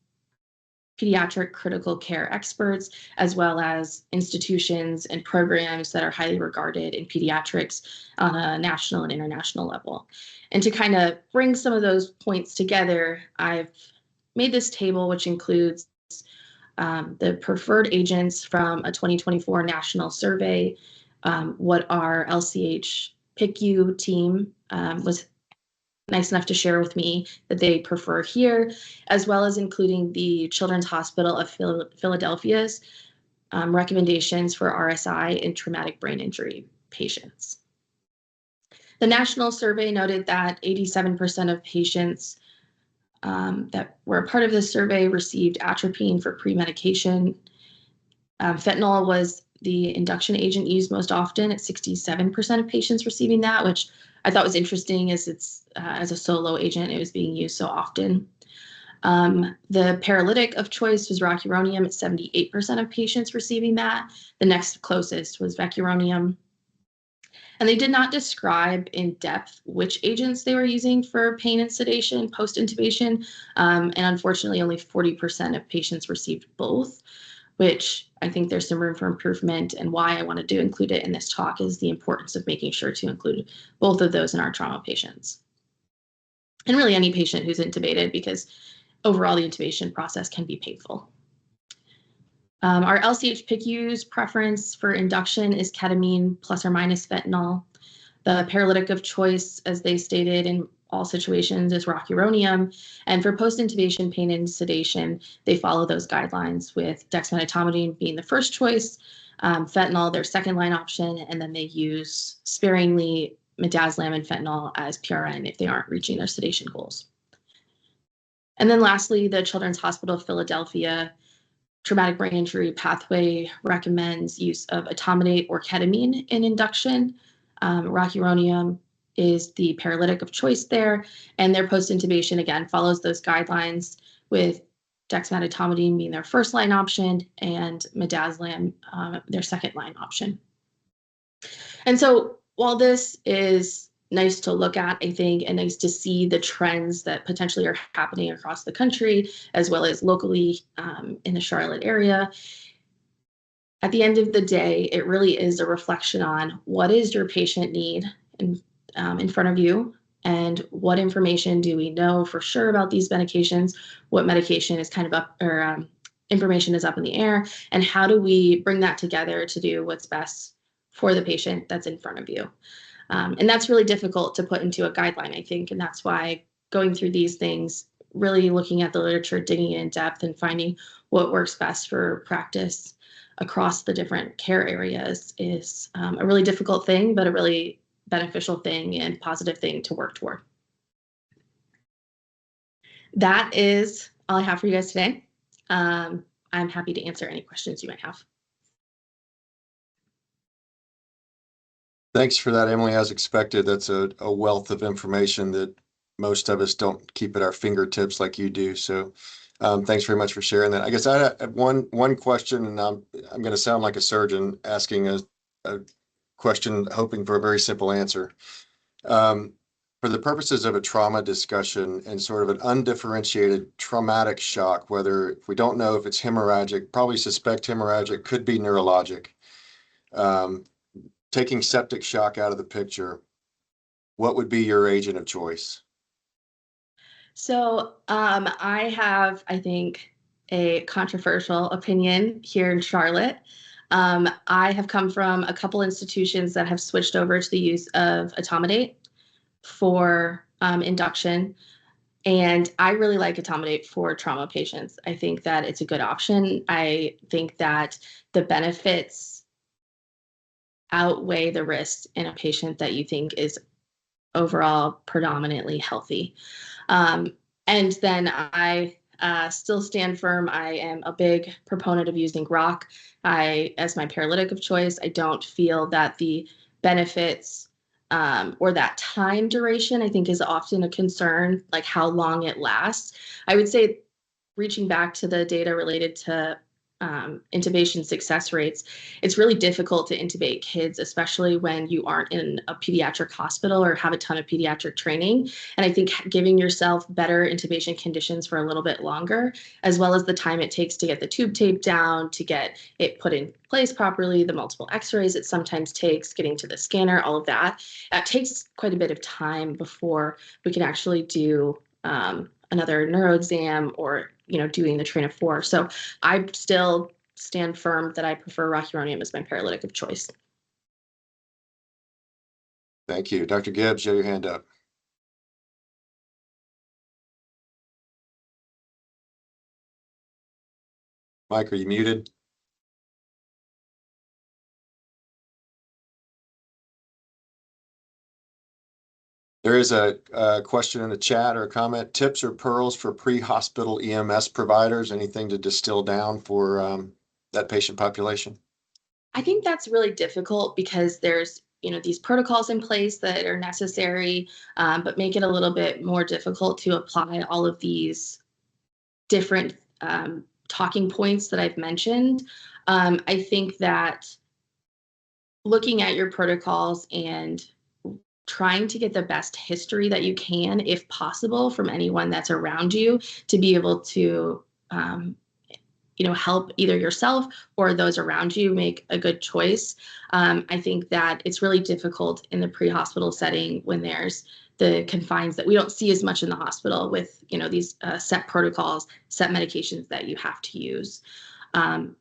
pediatric critical care experts, as well as institutions and programs that are highly regarded in pediatrics on a national and international level. And to kind of bring some of those points together, I've made this table, which includes the preferred agents from a 2024 national survey, what our LCH PICU team was nice enough to share with me that they prefer here, as well as including the Children's Hospital of Philadelphia's recommendations for RSI in traumatic brain injury patients. The national survey noted that 87% of patients that were a part of this survey received atropine for pre-medication. Fentanyl was the induction agent used most often at 67% of patients receiving that, which I thought was interesting as it's as a solo agent, it was being used so often. The paralytic of choice was rocuronium at 78% of patients receiving that. The next closest was vecuronium. And they did not describe in depth which agents they were using for pain and sedation post-intubation. And unfortunately, only 40% of patients received both, which I think there's some room for improvement, and why I wanted to include it in this talk is the importance of making sure to include both of those in our trauma patients. And really any patient who's intubated, because overall the intubation process can be painful. Our LCH PICU's preference for induction is ketamine plus or minus fentanyl. The paralytic of choice, as they stated in all situations, is rocuronium. And for post-intubation pain and sedation, they follow those guidelines, with dexmedetomidine being the first choice, fentanyl their second line option, and then they use sparingly midazolam and fentanyl as PRN if they aren't reaching their sedation goals. And then lastly, the Children's Hospital of Philadelphia traumatic brain injury pathway recommends use of etomidate or ketamine in induction. Rocuronium is the paralytic of choice there, and their post-intubation again follows those guidelines, with dexmedetomidine being their first line option and midazolam their second line option. And so while this is nice to look at, I think, and nice to see the trends that potentially are happening across the country, as well as locally in the Charlotte area, at the end of the day, it really is a reflection on what is your patient need in front of you, and what information do we know for sure about these medications, what medication is kind of up, or information is up in the air, and how do we bring that together to do what's best for the patient that's in front of you. And that's really difficult to put into a guideline, I think, and that's why going through these things, really looking at the literature, digging in depth, and finding what works best for practice across the different care areas is a really difficult thing, but a really beneficial thing and positive thing to work toward. That is all I have for you guys today. I'm happy to answer any questions you might have. Thanks for that, Emily. As expected, that's a wealth of information that most of us don't keep at our fingertips like you do. So thanks very much for sharing that. I guess I had one question, and I'm going to sound like a surgeon asking a question, hoping for a very simple answer. For the purposes of a trauma discussion and sort of an undifferentiated traumatic shock, whether if we don't know if it's hemorrhagic, probably suspect hemorrhagic, could be neurologic. Taking septic shock out of the picture, what would be your agent of choice? So I have, I think, a controversial opinion here in Charlotte. I have come from a couple institutions that have switched over to the use of etomidate for induction. And I really like etomidate for trauma patients. I think that it's a good option. I think that the benefits outweigh the risks in a patient that you think is overall predominantly healthy. And then I still stand firm. I am a big proponent of using rock as my paralytic of choice. I don't feel that the benefits or that time duration, I think, is often a concern, like how long it lasts. I would say, reaching back to the data related to intubation success rates, it's really difficult to intubate kids, especially when you aren't in a pediatric hospital or have a ton of pediatric training. And I think giving yourself better intubation conditions for a little bit longer, as well as the time it takes to get the tube tape down, to get it put in place properly, the multiple x-rays it sometimes takes, getting to the scanner, all of that, takes quite a bit of time before we can actually do another neuro exam or doing the train of four. So I still stand firm that I prefer rocuronium as my paralytic of choice. Thank you. Dr. Gibbs, you have your hand up. Mike, are you muted? There is a question in the chat or a comment. Tips or pearls for pre-hospital EMS providers? Anything to distill down for that patient population? I think that's really difficult because there's these protocols in place that are necessary, but make it a little bit more difficult to apply all of these different talking points that I've mentioned. I think that looking at your protocols and trying to get the best history that you can, if possible, from anyone that's around you to be able to help either yourself or those around you make a good choice. I think that it's really difficult in the pre-hospital setting when there's the confines that we don't see as much in the hospital with these set protocols, set medications that you have to use. And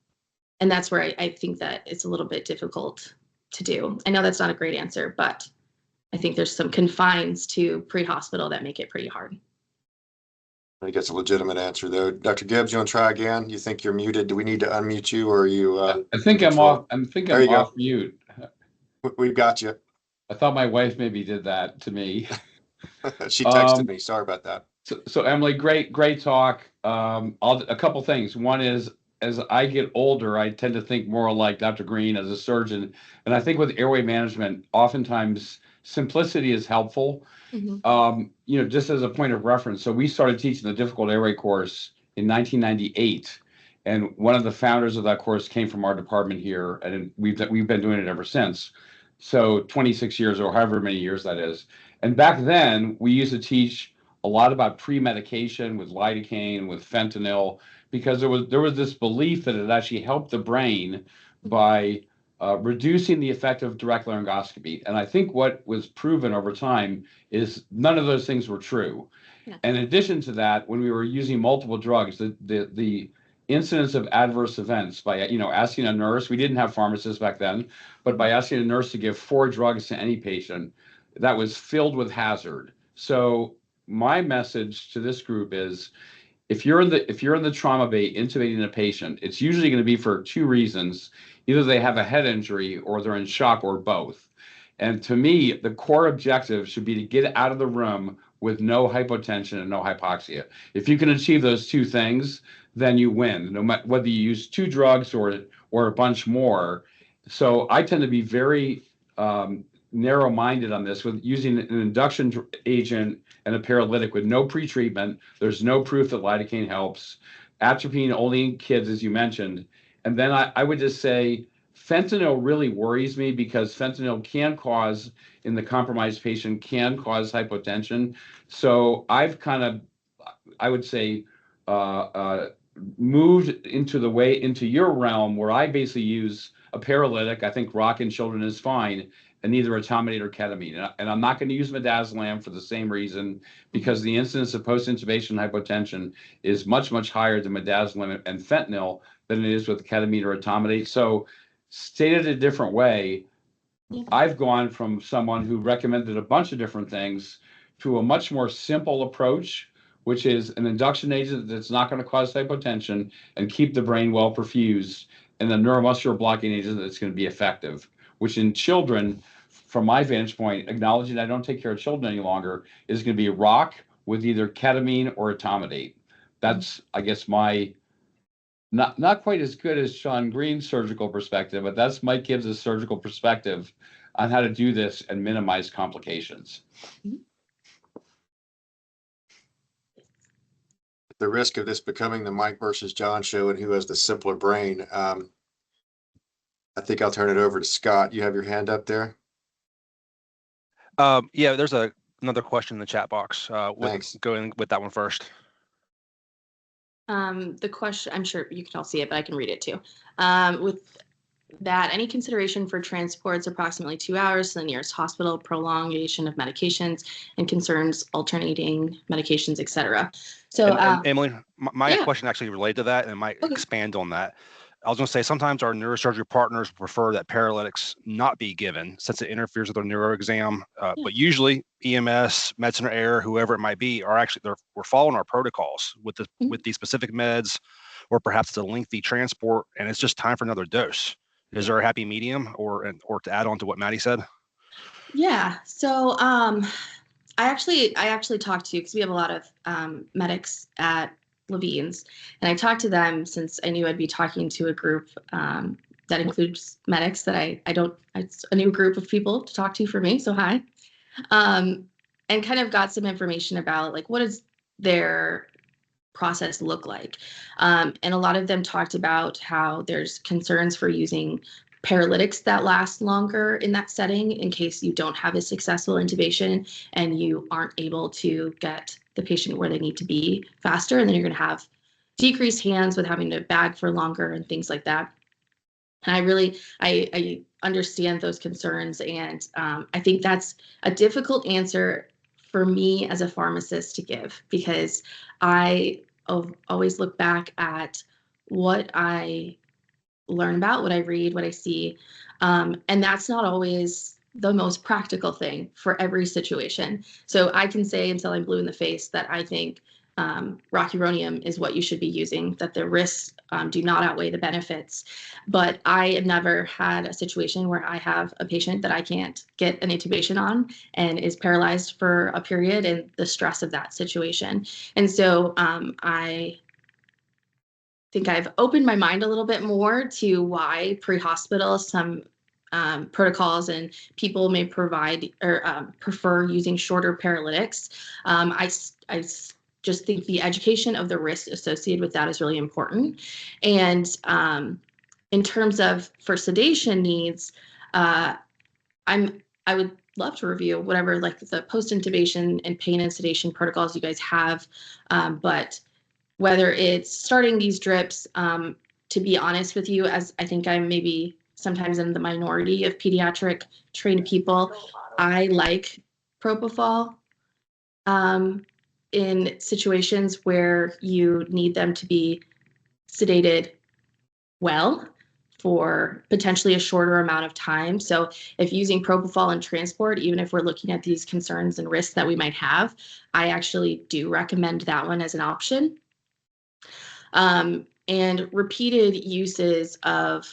that's where I think that it's a little bit difficult to do. I know that's not a great answer, but I think there's some confines to pre-hospital that make it pretty hard. I think that's a legitimate answer, though. Dr. Gibbs, you want to try again? You think you're muted? Do we need to unmute you, or are you? I think I'm off. I'm off mute. We've got you. I thought my wife maybe did that to me. She texted me. Sorry about that. So Emily, great talk. A couple things. One is, as I get older, I tend to think more like Dr. Green as a surgeon, and I think with airway management, oftentimes simplicity is helpful. Mm-hmm. Just as a point of reference, so we started teaching the difficult airway course in 1998, and one of the founders of that course came from our department here, and we've been doing it ever since. So 26 years or however many years that is. And back then, we used to teach a lot about pre-medication with lidocaine, with fentanyl, because there was this belief that it actually helped the brain by reducing the effect of direct laryngoscopy. And I think what was proven over time is none of those things were true. Yeah. And in addition to that, when we were using multiple drugs, the incidence of adverse events by asking a nurse, we didn't have pharmacists back then, but by asking a nurse to give 4 drugs to any patient, that was filled with hazard. So my message to this group is, if you're in the trauma bay intubating a patient, it's usually going to be for 2 reasons. Either they have a head injury or they're in shock, or both. And to me, the core objective should be to get out of the room with no hypotension and no hypoxia. If you can achieve those 2 things, then you win, no matter whether you use 2 drugs or a bunch more. So I tend to be very narrow-minded on this, with using an induction agent and a paralytic with no pretreatment. There's no proof that lidocaine helps. Atropine only in kids, as you mentioned. And then I would just say fentanyl really worries me, because fentanyl can cause, in the compromised patient, can cause hypotension. So I've kind of, I would say, moved into your realm, where I basically use a paralytic. I think rock in children is fine. and either etomidate or ketamine. And I'm not going to use midazolam for the same reason, because the incidence of post-intubation hypotension is much, much higher than midazolam and fentanyl than it is with ketamine or etomidate. So stated a different way, I've gone from someone who recommended a bunch of different things to a much more simple approach, which is an induction agent that's not going to cause hypotension and keep the brain well perfused, and the neuromuscular blocking agent that's going to be effective, which in children, from my vantage point, acknowledging I don't take care of children any longer, is going to be rock with either ketamine or etomidate. That's, I guess, my not quite as good as Sean Green's surgical perspective, but that's Mike Gibbs' surgical perspective on how to do this and minimize complications. The risk of this becoming the Mike versus John show and who has the simpler brain, I think I'll turn it over to Scott. You have your hand up there. Yeah, there's another question in the chat box. Thanks. Going with that one first. The question, I'm sure you can all see it, but I can read it too. With that, any consideration for transports approximately 2 hours to the nearest hospital, prolongation of medications, and concerns alternating medications, etc. So, and Emily, my yeah. question actually related to that, and might Okay. expand on that. I was going to say, sometimes our neurosurgery partners prefer that paralytics not be given since it interferes with their neuro exam. But usually EMS, med center air, whoever it might be, are actually, we're following our protocols with the with these specific meds, or perhaps it's a lengthy transport and it's just time for another dose. Is there a happy medium, or to add on to what Maddie said? Yeah. So I actually talked to, because we have a lot of medics at Levine's, and I talked to them since I knew I'd be talking to a group that includes medics that it's a new group of people to talk to for me. So hi. And kind of got some information about like, what does their process look like? And a lot of them talked about how there's concerns for using paralytics that last longer in that setting in case you don't have a successful intubation and you aren't able to get the patient where they need to be faster, and then you're going to have decreased hands with having to bag for longer and things like that. And I understand those concerns, and I think that's a difficult answer for me as a pharmacist to give, because I always look back at what I learn about, what I read, what I see, and that's not always the most practical thing for every situation. So I can say until I'm blue in the face that I think rocuronium is what you should be using, that the risks do not outweigh the benefits. But I have never had a situation where I have a patient that I can't get an intubation on and is paralyzed for a period, and the stress of that situation. And so I think I've opened my mind a little bit more to why pre-hospital some protocols and people may provide or prefer using shorter paralytics. I just think the education of the risks associated with that is really important. And in terms of for sedation needs, I would love to review whatever like the post-intubation and pain and sedation protocols you guys have, but whether it's starting these drips, to be honest with you, as I think I'm maybe sometimes in the minority of pediatric trained people, I like propofol in situations where you need them to be sedated well for potentially a shorter amount of time. So if using propofol in transport, even if we're looking at these concerns and risks that we might have, I actually do recommend that one as an option. And repeated uses of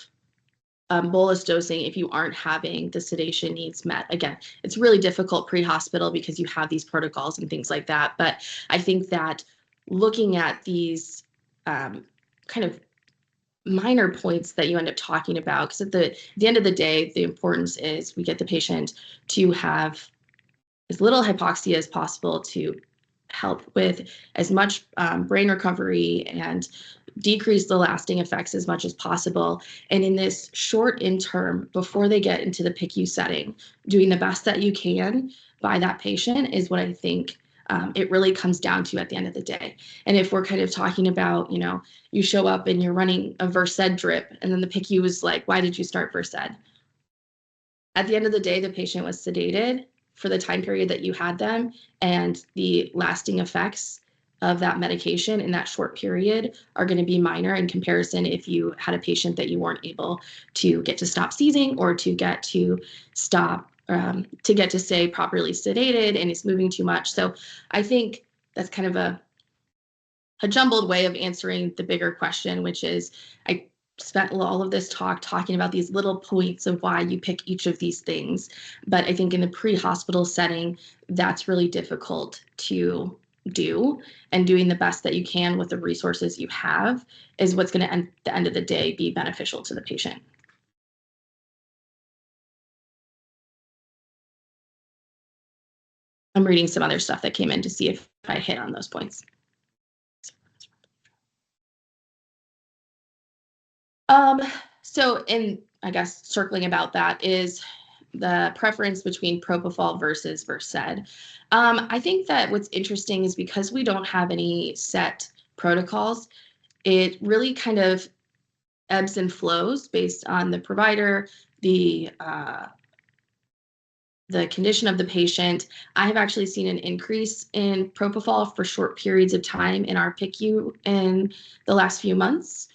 bolus dosing if you aren't having the sedation needs met. Again, it's really difficult pre-hospital because you have these protocols and things like that. But I think that looking at these kind of minor points that you end up talking about, because at the end of the day, the importance is we get the patient to have as little hypoxia as possible to help with as much brain recovery and decrease the lasting effects as much as possible. And in this short interim, before they get into the PICU setting, doing the best that you can by that patient is what I think it really comes down to at the end of the day. And if we're kind of talking about, you know, you show up and you're running a Versed drip, and then the PICU is like, why did you start Versed? at the end of the day, the patient was sedated for the time period that you had them, and the lasting effects of that medication in that short period are going to be minor in comparison if you had a patient that you weren't able to get to stop seizing or to get to stop to get to stay properly sedated and it's moving too much. So I think that's kind of a jumbled way of answering the bigger question, which is I spent all of this talk talking about these little points of why you pick each of these things. But I think in the pre-hospital setting, that's really difficult to do, and doing the best that you can with the resources you have is what's going to, at the end of the day, be beneficial to the patient. I'm reading some other stuff that came in to see if I hit on those points. So I guess circling about that is the preference between propofol versus Versed. I think that what's interesting is because we don't have any set protocols, it really kind of ebbs and flows based on the provider, the condition of the patient. I have actually seen an increase in propofol for short periods of time in our PICU in the last few months.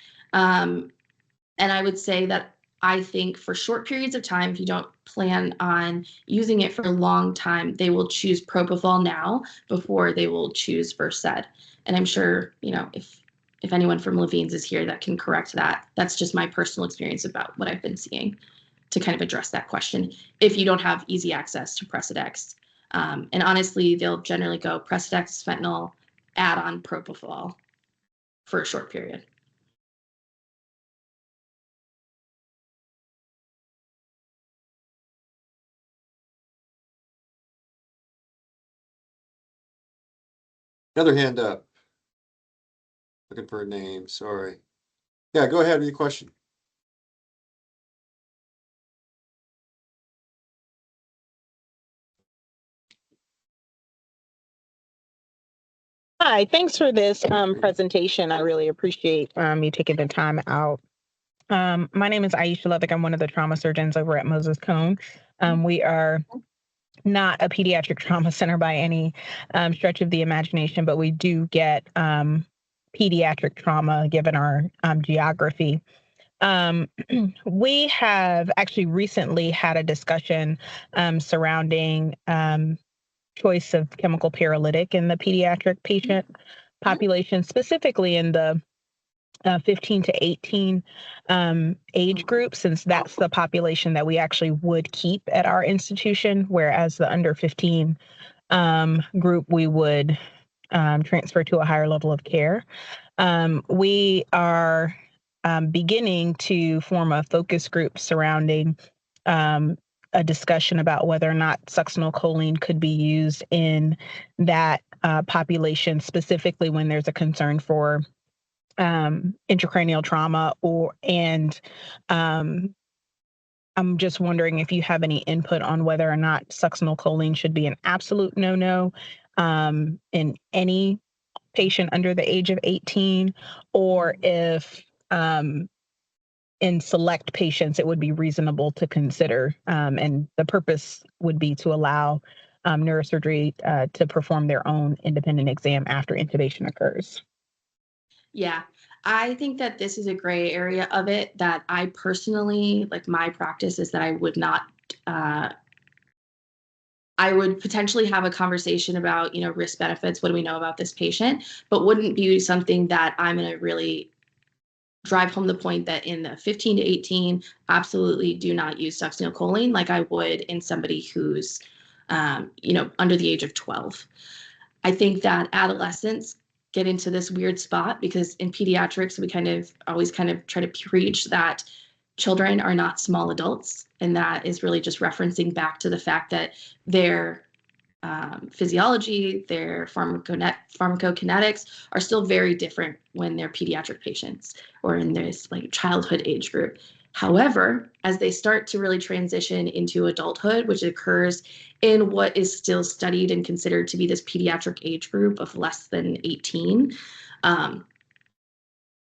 And I would say that I think for short periods of time, if you don't plan on using it for a long time, they will choose propofol now before they will choose Versed. And I'm sure, if anyone from Levine's is here that can correct that, that's just my personal experience about what I've been seeing to kind of address that question. If you don't have easy access to Precedex. And honestly, they'll generally go Precedex, fentanyl, add on propofol for a short period. Another hand up. Looking for a name, sorry. Yeah, go ahead with your question. Hi, thanks for this presentation. I really appreciate you taking the time out. My name is Aisha Levick. I'm one of the trauma surgeons over at Moses Cone. We are not a pediatric trauma center by any stretch of the imagination, but we do get pediatric trauma given our geography. We have actually recently had a discussion surrounding choice of chemical paralytic in the pediatric patient population, specifically in the 15 to 18 age group, since that's the population that we actually would keep at our institution, whereas the under 15 group we would transfer to a higher level of care. We are beginning to form a focus group surrounding a discussion about whether or not succinylcholine could be used in that population, specifically when there's a concern for intracranial trauma I'm just wondering if you have any input on whether or not succinylcholine should be an absolute no-no in any patient under the age of 18, or if in select patients, it would be reasonable to consider, and the purpose would be to allow neurosurgery to perform their own independent exam after intubation occurs. Yeah, I think that this is a gray area of it that I personally, like my practice is that I would not, I would potentially have a conversation about, risk benefits. What do we know about this patient? But wouldn't be something that I'm going to really drive home the point that in the 15 to 18, absolutely do not use succinylcholine like I would in somebody who's, under the age of 12. I think that adolescents get into this weird spot because in pediatrics, we always try to preach that children are not small adults. And that is really just referencing back to the fact that their physiology, their pharmacokinetics are still very different when they're pediatric patients or in this childhood age group. However, as they start to really transition into adulthood, which occurs in what is still studied and considered to be this pediatric age group of less than 18,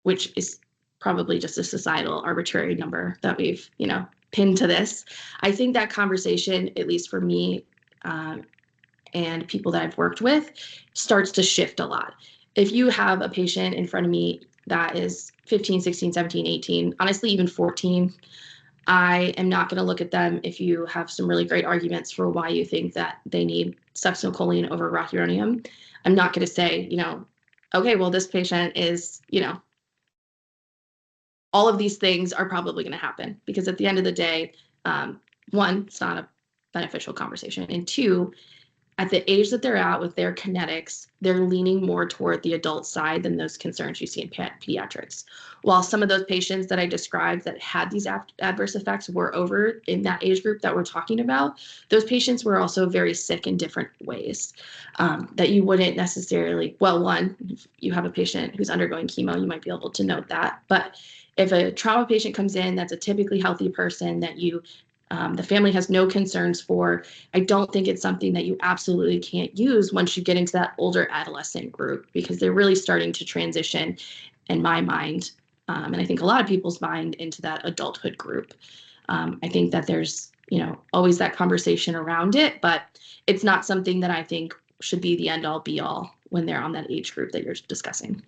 which is probably just a societal arbitrary number that we've, pin to this. I think that conversation, at least for me, and people that I've worked with, starts to shift a lot. If you have a patient in front of me that is 15, 16, 17, 18, honestly, even 14, I am not going to look at them if you have some really great arguments for why you think that they need succinylcholine over rocuronium. I'm not going to say, okay, well, this patient is, all of these things are probably going to happen, because at the end of the day, one, it's not a beneficial conversation. And two, at the age that they're at with their kinetics, they're leaning more toward the adult side than those concerns you see in pediatrics. While some of those patients that I described that had these adverse effects were over in that age group that we're talking about, those patients were also very sick in different ways that you wouldn't necessarily, well, one, if you have a patient who's undergoing chemo, you might be able to note that. But if a trauma patient comes in that's a typically healthy person that the family has no concerns for, I don't think it's something that you absolutely can't use once you get into that older adolescent group, because they're really starting to transition, in my mind, and I think a lot of people's mind, into that adulthood group. I think that there's, always that conversation around it, but it's not something that I think should be the end all be all when they're on that age group that you're discussing.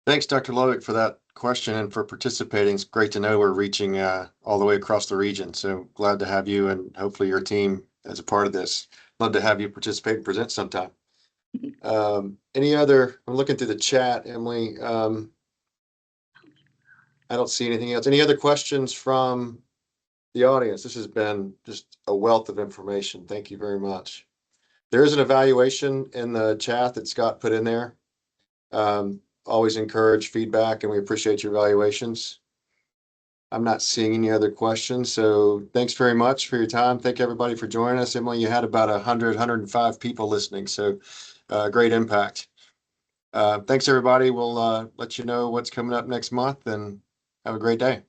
Thanks, Dr. Lovick, for that question and for participating. It's great to know we're reaching all the way across the region. So glad to have you and hopefully your team as a part of this. Love to have you participate and present sometime. Any other, I'm looking through the chat, Emily. I don't see anything else. Any other questions from the audience? This has been just a wealth of information. Thank you very much. There is an evaluation in the chat that Scott put in there. Always encourage feedback, and we appreciate your evaluations. I'm not seeing any other questions, so thanks very much for your time. Thank everybody for joining us. Emily, you had about 105 people listening, so great impact. Thanks, everybody. We'll let you know what's coming up next month, and have a great day.